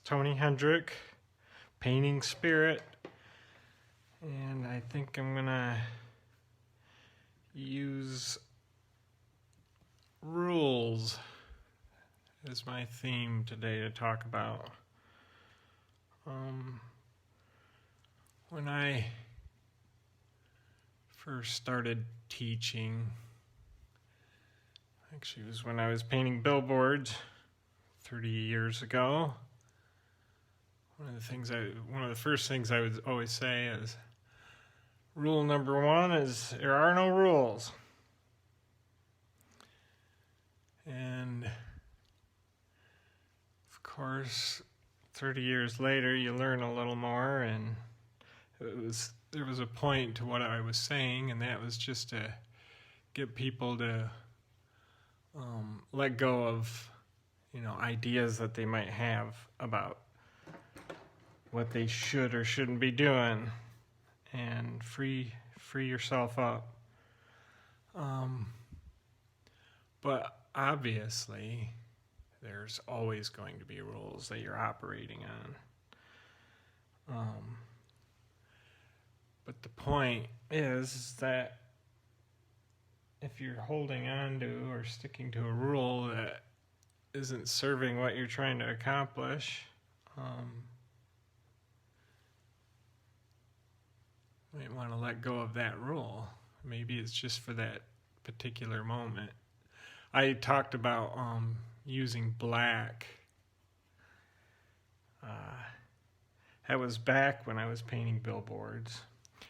Tony Hendrick, Painting Spirit, and I think I'm gonna use rules as my theme today to talk about. When I first started teaching, actually it was when I was painting billboards 30 years ago. One of the first things I would always say is, rule number one is there are no rules. And of course, 30 years later, you learn a little more, and there was a point to what I was saying, and that was just to get people to let go of, ideas that they might have about what they should or shouldn't be doing, and free yourself up. But obviously, there's always going to be rules that you're operating on. But the point is that if you're holding on to or sticking to a rule that isn't serving what you're trying to accomplish, you might want to let go of that rule. Maybe it's just for that particular moment. I talked about using black. That was back when I was painting billboards.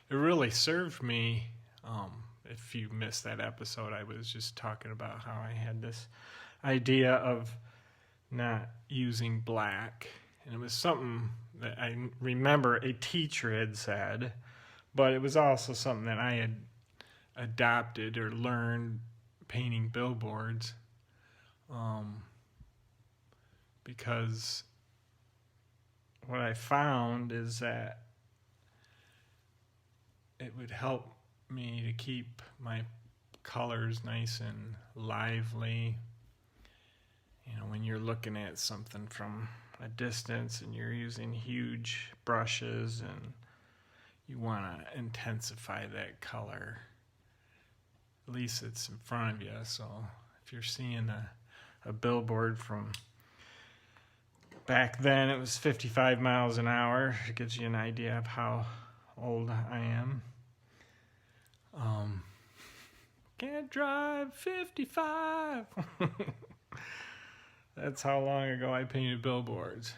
It really served me. If you missed that episode, I was just talking about how I had this idea of not using black. And it was something that I remember a teacher had said, but it was also something that I had adopted or learned painting billboards, because what I found is that it would help me to keep my colors nice and lively. When you're looking at something from a distance and you're using huge brushes and you want to intensify that color, at least it's in front of you. So if you're seeing a billboard from back then, it was 55 miles an hour. It gives you an idea of how old I am. Can't drive 55. That's how long ago I painted billboards.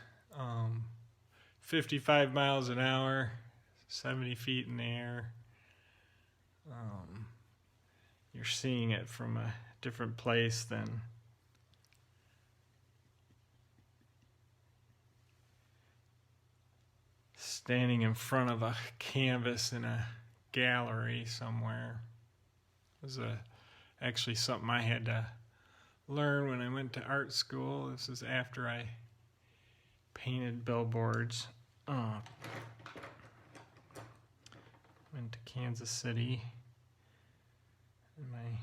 55 miles an hour, 70 feet in the air. You're seeing it from a different place than standing in front of a canvas in a gallery somewhere. It was actually something I had to learn when I went to art school. This is after I painted billboards. Went to Kansas City. And my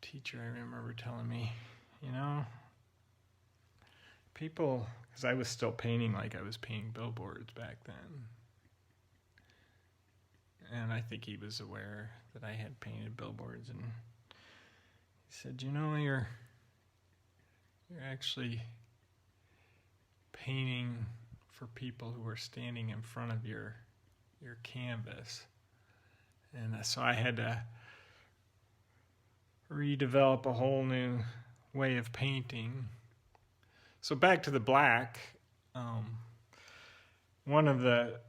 teacher, I remember telling me, people, because I was still painting like I was painting billboards back then. And I think he was aware that I had painted billboards, and he said, you're actually painting for people who are standing in front of your canvas. And so I had to redevelop a whole new way of painting. So back to the black. One of the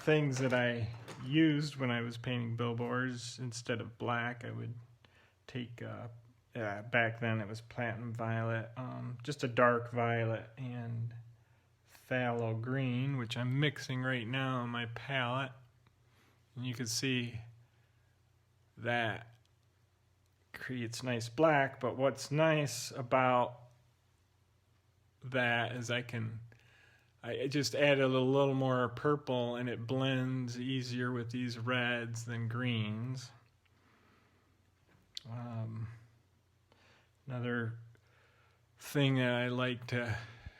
things that I used when I was painting billboards, instead of black, I would take, back then it was platinum violet, just a dark violet, and phthalo green, which I'm mixing right now on my palette. And you can see that creates nice black, but what's nice about that is I just added a little more purple, and it blends easier with these reds than greens. Another thing that I like to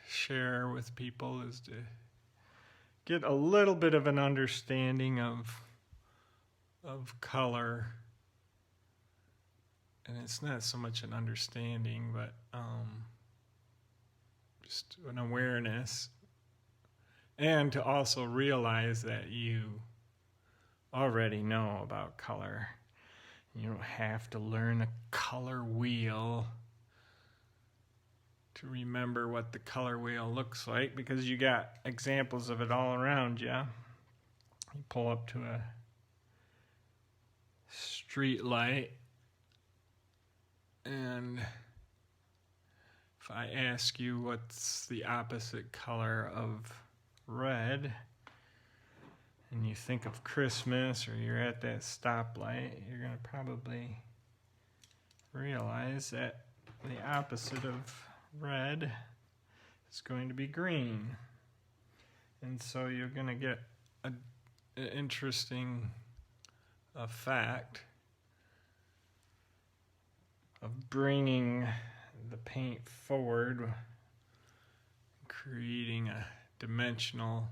share with people is to get a little bit of an understanding of color. And it's not so much an understanding, but just an awareness. And to also realize that you already know about color. You don't have to learn a color wheel to remember what the color wheel looks like, because you got examples of it all around you. You pull up to a street light, and if I ask you what's the opposite color of red, and you think of Christmas, or you're at that stoplight, you're going to probably realize that the opposite of red is going to be green. And so you're going to get an interesting effect of bringing the paint forward, creating a dimensional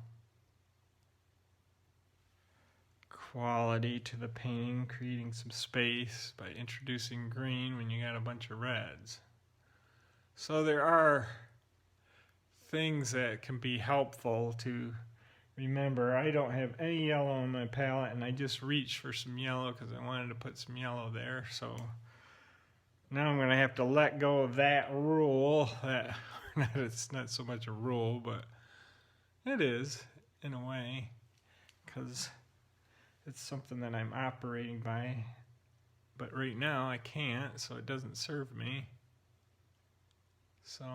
quality to the painting, creating some space by introducing green when you got a bunch of reds. So there are things that can be helpful to remember. I don't have any yellow on my palette, and I just reached for some yellow because I wanted to put some yellow there. So now I'm going to have to let go of that rule. That it's not so much a rule, but it is in a way, because it's something that I'm operating by. But right now I can't, so it doesn't serve me. So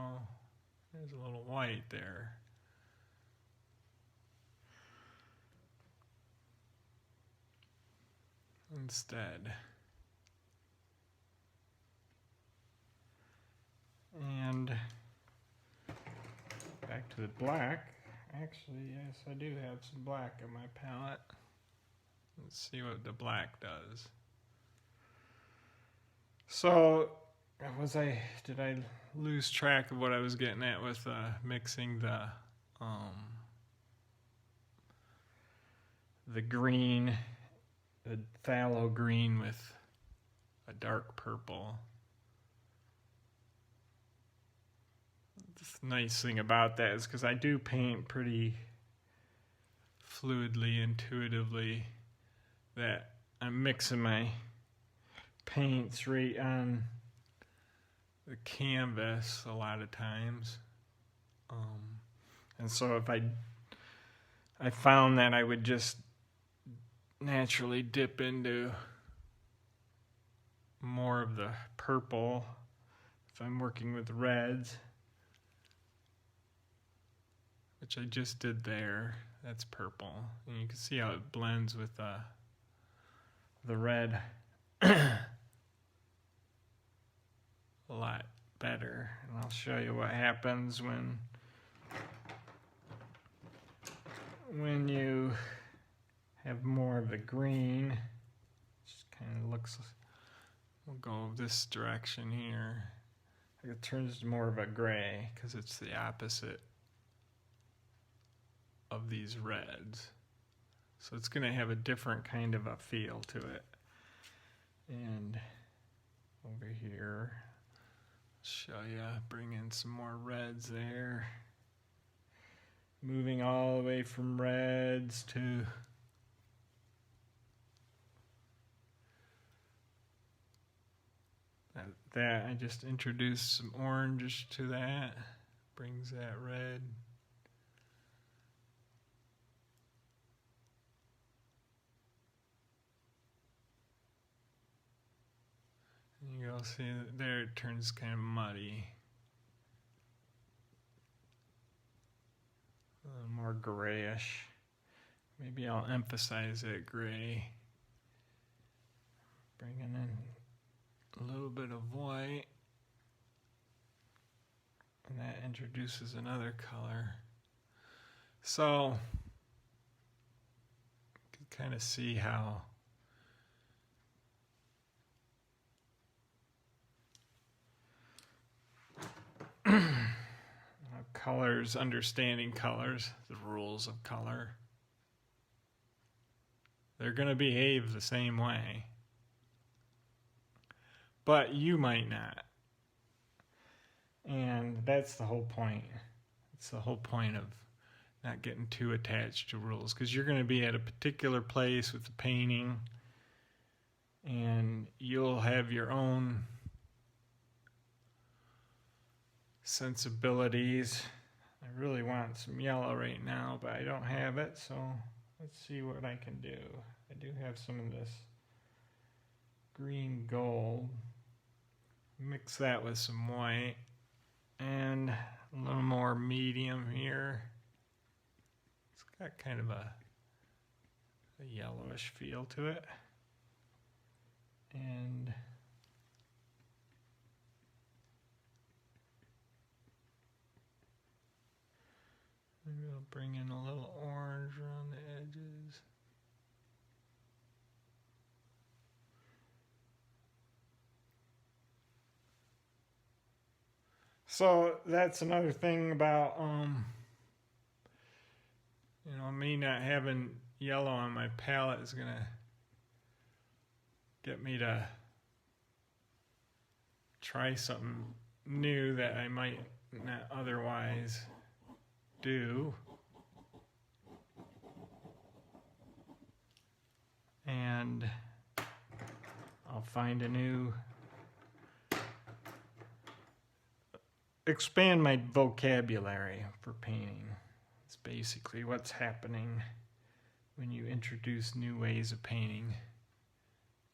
there's a little white there. Instead. And back to the black. Actually, yes, I do have some black in my palette. Let's see what the black does. So, did I lose track of what I was getting at with mixing the green, the phthalo green with a dark purple? The nice thing about that is because I do paint pretty fluidly, intuitively, that I'm mixing my paints right on the canvas a lot of times. And so if I found that I would just naturally dip into more of the purple if I'm working with reds, which I just did there. That's purple, and you can see how it blends with the red a lot better. And I'll show you what happens when you have more of the green. Just kind of looks, we'll go this direction here. It turns to more of a gray because it's the opposite of these reds. So it's going to have a different kind of a feel to it. And over here, show you, bring in some more reds there. Moving all the way from reds to that. I just introduced some orange to that. Brings that red. You'll see that there it turns kind of muddy. A little more grayish. Maybe I'll emphasize that gray. Bringing in a little bit of white. And that introduces another color. So, you can kind of see how colors, understanding colors, the rules of color. They're going to behave the same way. But you might not. And that's the whole point. It's the whole point of not getting too attached to rules, because you're going to be at a particular place with the painting and you'll have your own sensibilities. I really want some yellow right now, but I don't have it, so let's see what I can do. I do have some of this green gold. Mix that with some white and a little more medium here. It's got kind of a yellowish feel to it. And maybe I'll bring in a little orange around the edges. So that's another thing about, me not having yellow on my palette is going to get me to try something new that I might not otherwise do. And I'll find a new, expand my vocabulary for painting. It's basically what's happening when you introduce new ways of painting.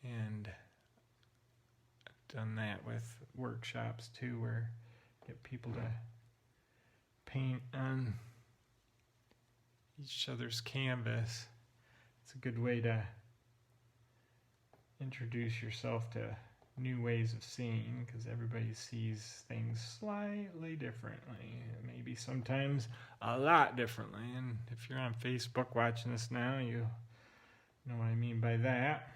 And I've done that with workshops too, where I get people to paint on each other's canvas. It's a good way to introduce yourself to new ways of seeing, because everybody sees things slightly differently, maybe sometimes a lot differently. And if you're on Facebook watching this now, you know what I mean by that.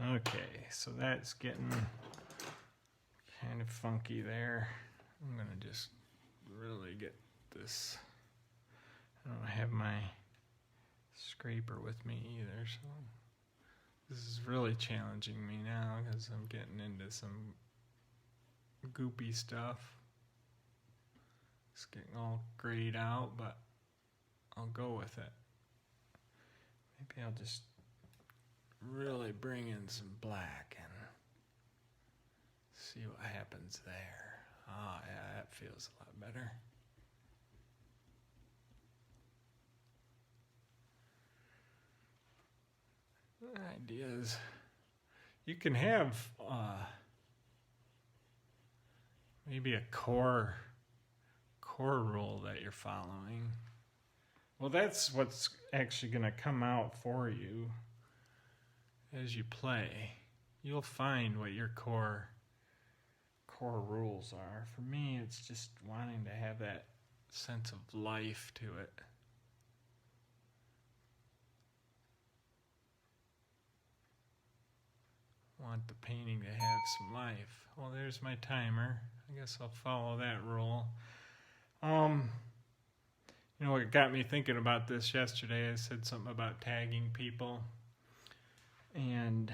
Okay, so that's getting kind of funky there. I'm going to just really get this. I don't have my scraper with me either, so this is really challenging me now because I'm getting into some goopy stuff. It's getting all grayed out, but I'll go with it. Maybe I'll just really bring in some black and see what happens there. Ah, yeah, that feels a lot better. The idea is you can have maybe a core rule that you're following. Well, that's what's actually going to come out for you as you play. You'll find what your core rules are. For me, it's just wanting to have that sense of life to it. Want the painting to have some life. Well, there's my timer. I guess I'll follow that rule. What got me thinking about this yesterday, I said something about tagging people, and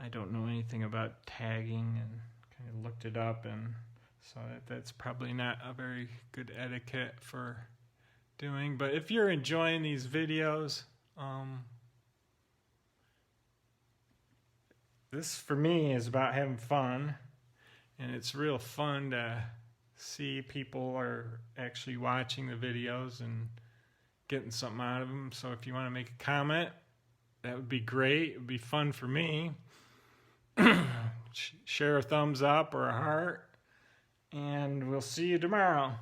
I don't know anything about tagging, and kind of looked it up, and so that's probably not a very good etiquette for doing. But if you're enjoying these videos, this for me is about having fun, and it's real fun to see people are actually watching the videos and getting something out of them. So if you want to make a comment, that would be great. It would be fun for me. Share a thumbs up or a heart, and we'll see you tomorrow.